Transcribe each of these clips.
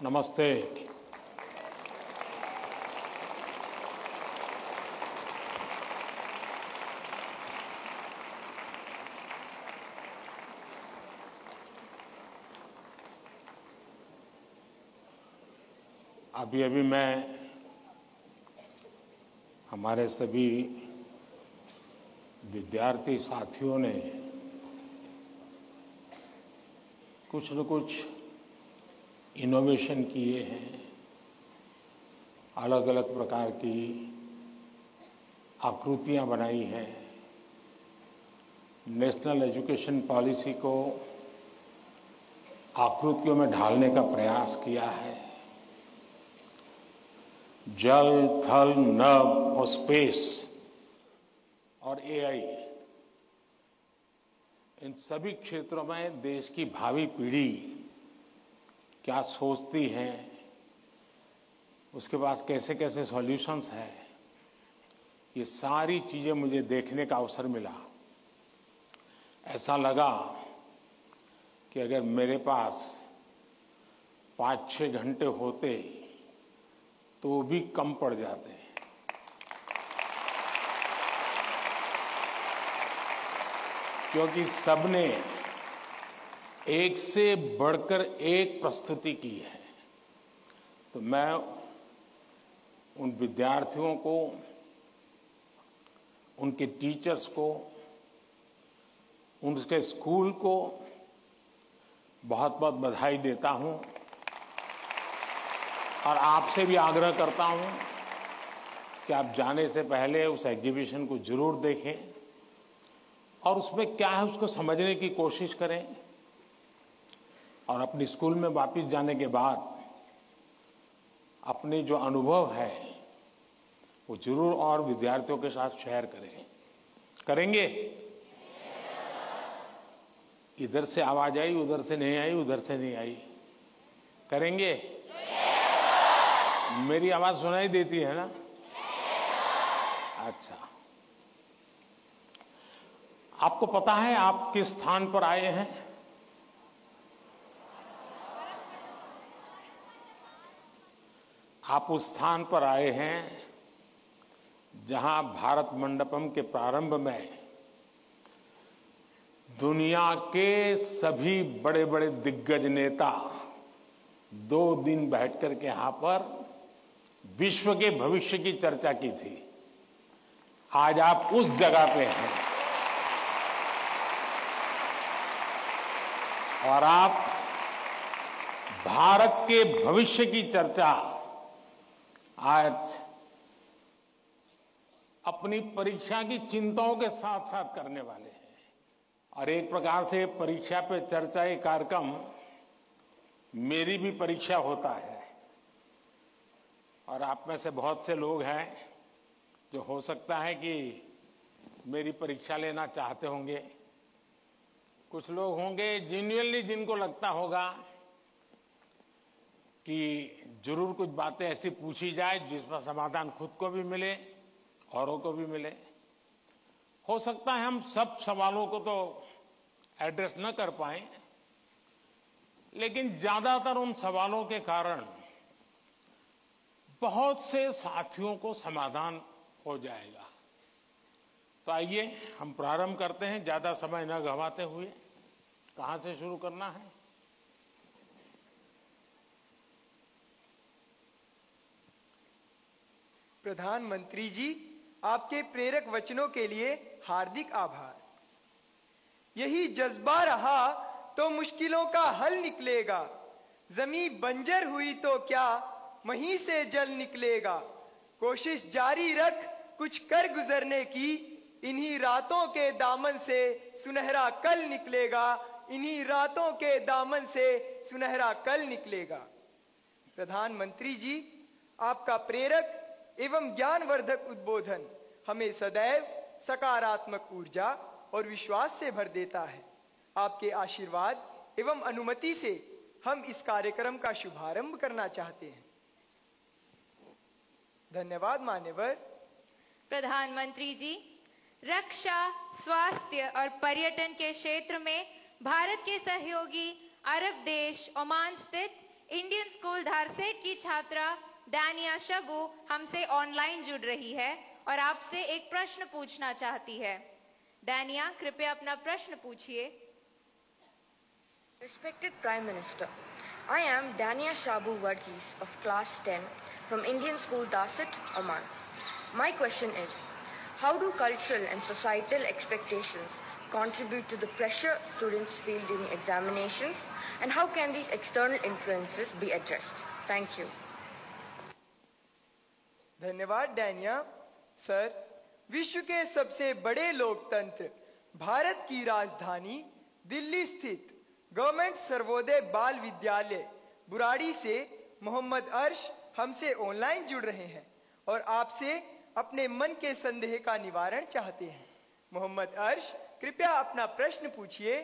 नमस्ते। अभी मैं हमारे सभी विद्यार्थी साथियों ने कुछ न कुछ इनोवेशन किए हैं, अलग अलग प्रकार की आकृतियां बनाई हैं, नेशनल एजुकेशन पॉलिसी को आकृतियों में ढालने का प्रयास किया है। जल, थल, नभ और स्पेस और एआई, इन सभी क्षेत्रों में देश की भावी पीढ़ी क्या सोचती है, उसके पास कैसे कैसे सॉल्यूशंस हैं, ये सारी चीजें मुझे देखने का अवसर मिला। ऐसा लगा कि अगर मेरे पास 5-6 घंटे होते तो भी कम पड़ जाते हैं। क्योंकि सबने एक से बढ़कर एक प्रस्तुति की है। तो मैं उन विद्यार्थियों को, उनके टीचर्स को, उनके स्कूल को बहुत बहुत बधाई देता हूं और आपसे भी आग्रह करता हूं कि आप जाने से पहले उस एग्जीबिशन को जरूर देखें और उसमें क्या है उसको समझने की कोशिश करें और अपनी स्कूल में वापस जाने के बाद अपने जो अनुभव है वो जरूर और विद्यार्थियों के साथ शेयर करें। करेंगे? इधर से आवाज आई, उधर से नहीं आई, उधर से नहीं आई। करेंगे? मेरी आवाज सुनाई देती है ना? अच्छा, आपको पता है आप किस स्थान पर आए हैं? आप उस स्थान पर आए हैं जहां भारत मंडपम के प्रारंभ में दुनिया के सभी बड़े बड़े दिग्गज नेता 2 दिन बैठकर के यहां पर विश्व के भविष्य की चर्चा की थी। आज आप उस जगह पे हैं और आप भारत के भविष्य की चर्चा आज अपनी परीक्षा की चिंताओं के साथ साथ करने वाले हैं। और एक प्रकार से परीक्षा पे चर्चा ये कार्यक्रम मेरी भी परीक्षा होता है और आप में से बहुत से लोग हैं जो हो सकता है कि मेरी परीक्षा लेना चाहते होंगे। कुछ लोग होंगे जेन्युइनली जिनको लगता होगा कि जरूर कुछ बातें ऐसी पूछी जाए जिसका समाधान खुद को भी मिले, औरों को भी मिले। हो सकता है हम सब सवालों को तो एड्रेस न कर पाएं, लेकिन ज्यादातर उन सवालों के कारण बहुत से साथियों को समाधान हो जाएगा। तो आइए हम प्रारंभ करते हैं, ज्यादा समय न गंवाते हुए। कहां से शुरू करना है? प्रधानमंत्री जी, आपके प्रेरक वचनों के लिए हार्दिक आभार। यही जज्बा रहा तो मुश्किलों का हल निकलेगा। जमीन बंजर हुई तो क्या वहीं से जल निकलेगा। कोशिश जारी रख कुछ कर गुजरने की, इन्हीं रातों के दामन से सुनहरा कल निकलेगा। इन्हीं रातों के दामन से सुनहरा कल निकलेगा। प्रधानमंत्री जी, आपका प्रेरक एवं ज्ञानवर्धक उद्बोधन हमें सदैव सकारात्मक ऊर्जा और विश्वास से भर देता है। आपके आशीर्वाद एवं अनुमति से हम इस कार्यक्रम का शुभारंभ करना चाहते हैं। धन्यवाद मान्यवर। प्रधानमंत्री जी, रक्षा, स्वास्थ्य और पर्यटन के क्षेत्र में भारत के सहयोगी अरब देश ओमान स्थित इंडियन स्कूल धारसेट की छात्रा डानिया शबू हमसे ऑनलाइन जुड़ रही है और आपसे एक प्रश्न पूछना चाहती है। डानिया, कृपया अपना प्रश्न पूछिए। Respected Prime Minister, I am Dania Shabu Varghese of Class 10 from Indian School Darset, Oman. My question is, how do cultural and societal expectations contribute to the pressure students feel during examinations, and how can these external influences be addressed? Thank you. धन्यवाद Dania. Sir, विश्व के सबसे बड़े लोकतंत्र भारत की राजधानी दिल्ली स्थित government Sarvodaya बाल विद्यालय बुराड़ी से मोहम्मद अर्श हमसे ऑनलाइन जुड़ रहे हैं और आपसे अपने मन के संदेह का निवारण चाहते हैं। मोहम्मद अर्श, कृपया अपना प्रश्न पूछिए।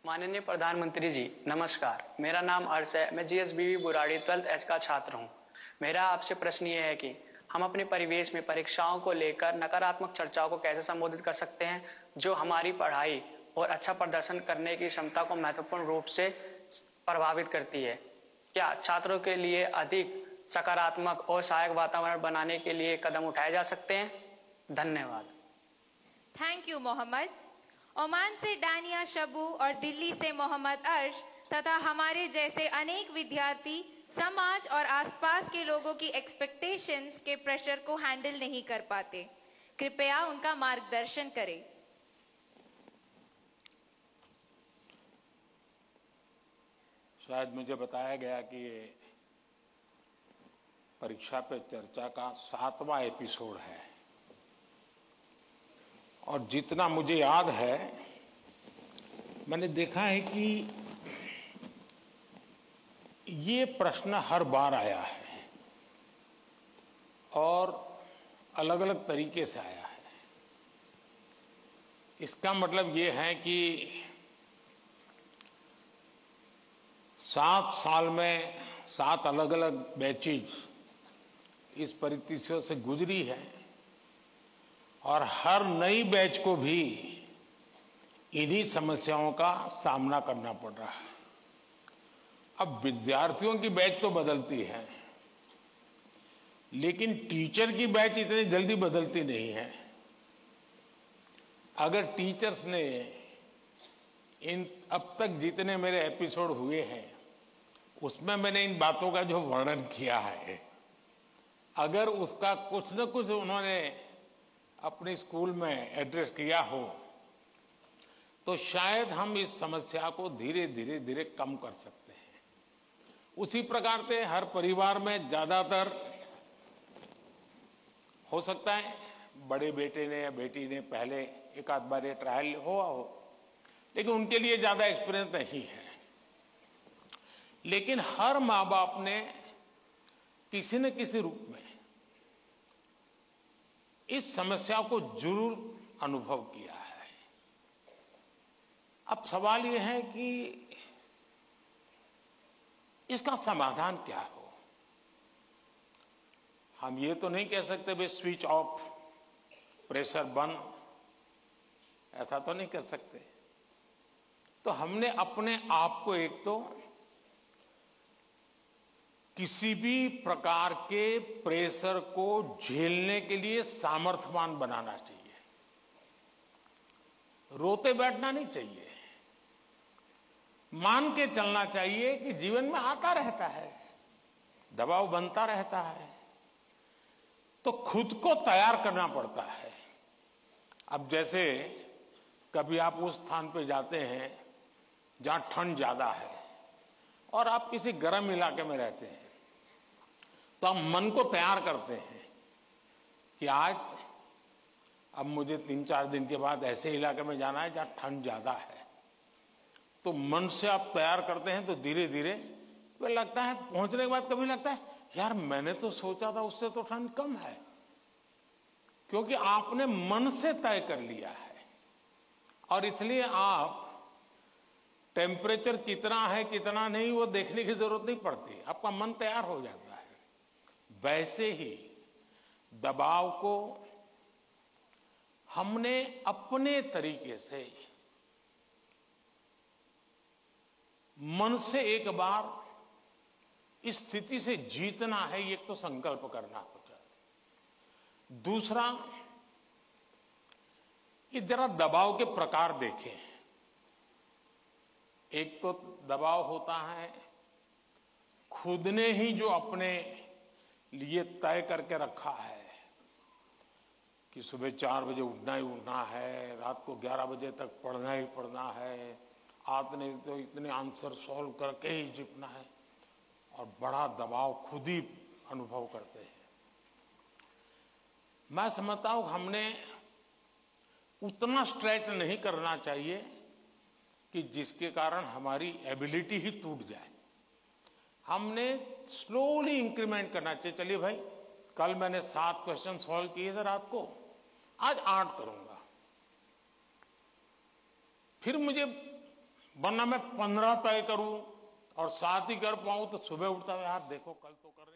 माननीय प्रधानमंत्री जी, नमस्कार। मेरा नाम अर्श है। मैं जीएसबीवी बुराड़ी 12th H का छात्र हूँ। मेरा आपसे प्रश्न ये है कि हम अपने परिवेश में परीक्षाओं को लेकर नकारात्मक चर्चाओं को कैसे संबोधित कर सकते हैं, जो हमारी पढ़ाई और अच्छा प्रदर्शन करने की क्षमता को महत्वपूर्ण रूप से प्रभावित करती है। क्या छात्रों के लिए अधिक सकारात्मक और सहायक वातावरण बनाने के लिए कदम उठाए जा सकते हैं? धन्यवाद। Thank you Mohammad. ओमान से डानिया शबू और दिल्ली से मोहम्मद अर्श तथा हमारे जैसे अनेक विद्यार्थी समाज और आसपास के लोगों की एक्सपेक्टेशंस के प्रेशर को हैंडल नहीं कर पाते। कृपया उनका मार्गदर्शन करें। शायद मुझे बताया गया कि ये परीक्षा पे चर्चा का 7वां एपिसोड है और जितना मुझे याद है, मैंने देखा है कि ये प्रश्न हर बार आया है और अलग अलग तरीके से आया है। इसका मतलब ये है कि 7 साल में 7 अलग अलग बैचेज इस परिस्थितियों से गुजरी है और हर नई बैच को भी इन्हीं समस्याओं का सामना करना पड़ रहा है। अब विद्यार्थियों की बैच तो बदलती है, लेकिन टीचर की बैच इतनी जल्दी बदलती नहीं है। अगर टीचर्स ने इन अब तक जितने मेरे एपिसोड हुए हैं उसमें मैंने इन बातों का जो वर्णन किया है, अगर उसका कुछ न कुछ उन्होंने अपने स्कूल में एड्रेस किया हो तो शायद हम इस समस्या को धीरे धीरे कम कर सकते हैं। उसी प्रकार से हर परिवार में ज्यादातर हो सकता है बड़े बेटे ने या बेटी ने पहले एक आध बार ये ट्रायल हुआ हो, लेकिन उनके लिए ज्यादा एक्सपीरियंस नहीं है। लेकिन हर मां बाप ने किसी न किसी रूप में इस समस्या को जरूर अनुभव किया है। अब सवाल यह है कि इसका समाधान क्या हो। हम ये तो नहीं कह सकते भाई स्विच ऑफ, प्रेशर बंद, ऐसा तो नहीं कर सकते। तो हमने अपने आप को एक तो किसी भी प्रकार के प्रेशर को झेलने के लिए सामर्थ्यवान बनाना चाहिए। रोते बैठना नहीं चाहिए, मान के चलना चाहिए कि जीवन में आता रहता है, दबाव बनता रहता है, तो खुद को तैयार करना पड़ता है। अब जैसे कभी आप उस स्थान पे जाते हैं जहां ठंड ज्यादा है और आप किसी गर्म इलाके में रहते हैं, तो हम मन को तैयार करते हैं कि आज अब मुझे 3-4 दिन के बाद ऐसे इलाके में जाना है जहां ठंड ज्यादा है। तो मन से आप तैयार करते हैं तो धीरे धीरे फिर लगता है, पहुंचने के बाद कभी लगता है यार मैंने तो सोचा था उससे तो ठंड कम है, क्योंकि आपने मन से तय कर लिया है। और इसलिए आप टेम्परेचर कितना है कितना नहीं वो देखने की जरूरत नहीं पड़ती, आपका मन तैयार हो जाता है। वैसे ही दबाव को हमने अपने तरीके से मन से एक बार इस स्थिति से जीतना है, ये तो संकल्प करना होता है। दूसरा, ये जरा दबाव के प्रकार देखें। एक तो दबाव होता है खुद ने ही जो अपने लिए तय करके रखा है कि सुबह 4 बजे उठना ही उठना है, रात को 11 बजे तक पढ़ना ही पढ़ना है, आपने तो इतने आंसर सॉल्व करके ही जीतना है, और बड़ा दबाव खुद ही अनुभव करते हैं। मैं समझता हूं हमने उतना स्ट्रेच नहीं करना चाहिए कि जिसके कारण हमारी एबिलिटी ही टूट जाए। हमने स्लोली इंक्रीमेंट करना चाहिए। चलिए भाई, कल मैंने 7 क्वेश्चन सॉल्व किए थे रात को, आज 8 करूंगा। फिर मुझे वरना मैं 15 तय करूं और 7 ही कर पाऊं तो सुबह उठता है, यार देखो कल तो कर रहे